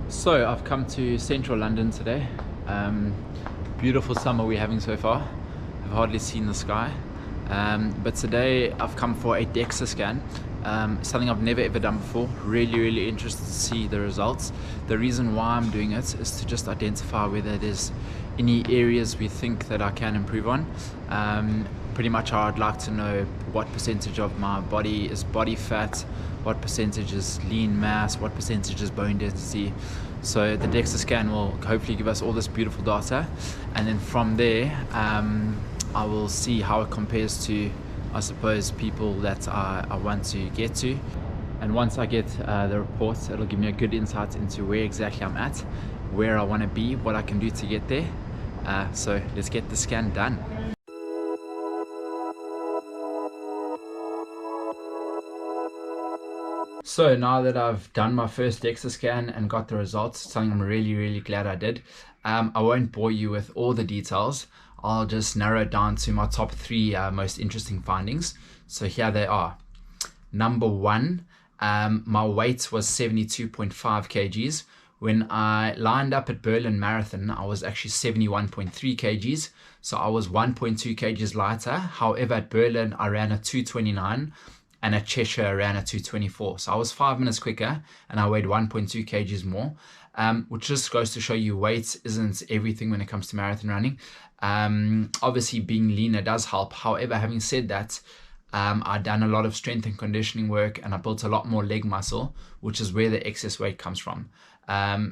So I've come to central London today. Beautiful summer we're having so far. I've hardly seen the sky. But today I've come for a Dexa scan. Something I've never ever done before. Really interested to see the results. The reason why I'm doing it is to just identify whether there's any areas we think that I can improve on. Pretty much I'd like to know what percentage of my body is body fat, what percentage is lean mass, what percentage is bone density. So the Dexa scan will hopefully give us all this beautiful data, and then from there I will see how it compares to, I suppose, people that I want to get to. And once I get the reports, it'll give me a good insight into where exactly I'm at, where I want to be, what I can do to get there. So let's get the scan done. So now that I've done my first Dexa scan and got the results, something I'm really glad I did, I won't bore you with all the details. I'll just narrow it down to my top three most interesting findings. So here they are. Number one, my weight was 72.5 kgs. When I lined up at Berlin Marathon, I was actually 71.3 kgs. So I was 1.2 kgs lighter. However, at Berlin, I ran a 2:29. And at Cheshire I ran a 2:24. So I was 5 minutes quicker and I weighed 1.2 kgs more, which just goes to show you weight isn't everything when it comes to marathon running. Obviously being leaner does help. However, having said that, I've done a lot of strength and conditioning work and I built a lot more leg muscle, which is where the excess weight comes from.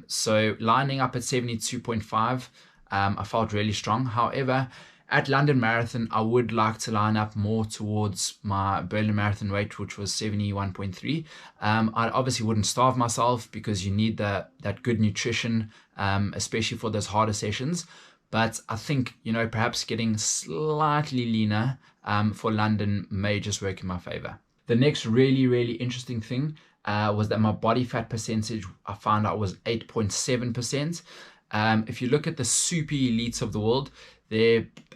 So lining up at 72.5, I felt really strong. However, at London Marathon, I would like to line up more towards my Berlin Marathon weight, which was 71.3. I obviously wouldn't starve myself because you need that good nutrition, especially for those harder sessions. But I think, perhaps getting slightly leaner for London may just work in my favor. The next really interesting thing was that my body fat percentage, I found out, was 8.7%. If you look at the super elites of the world,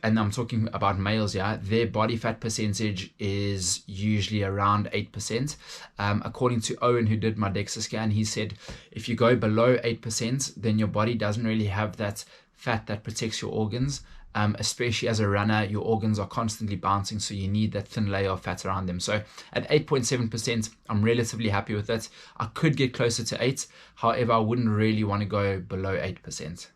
and I'm talking about males, their body fat percentage is usually around 8%. According to Owen, who did my Dexa scan, he said if you go below 8%, then your body doesn't really have that fat that protects your organs. Especially as a runner, your organs are constantly bouncing, so you need that thin layer of fat around them. So at 8.7%, I'm relatively happy with it. I could get closer to 8, however, I wouldn't really want to go below 8%.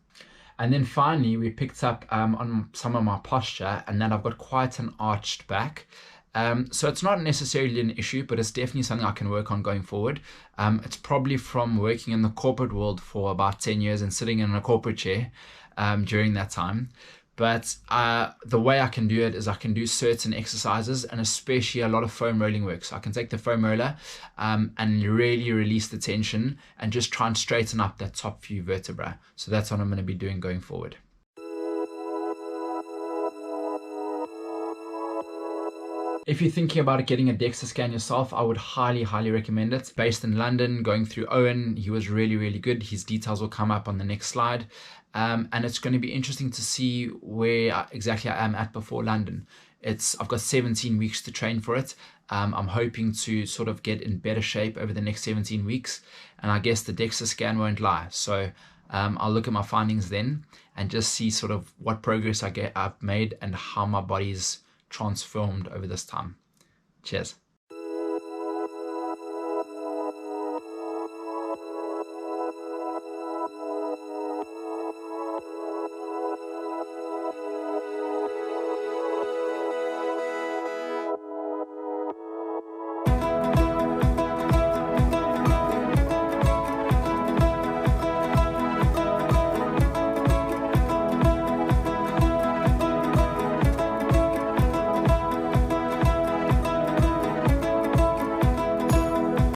And then finally, we picked up on some of my posture, and then I've got quite an arched back. So it's not necessarily an issue, but it's definitely something I can work on going forward. It's probably from working in the corporate world for about 10 years and sitting in a corporate chair during that time. But the way I can do it is I can do certain exercises and especially a lot of foam rolling work. So I can take the foam roller and really release the tension and just try and straighten up that top few vertebrae. So that's what I'm going to be doing going forward. If you're thinking about getting a Dexa scan yourself, I would highly recommend it. Based in London, going through Owen, he was really good. His details will come up on the next slide. And it's going to be interesting to see where exactly I am at before London. I've got 17 weeks to train for it. I'm hoping to sort of get in better shape over the next 17 weeks. And I guess the Dexa scan won't lie. So I'll look at my findings then and just see sort of what progress I've made and how my body's transformed over this time. Cheers.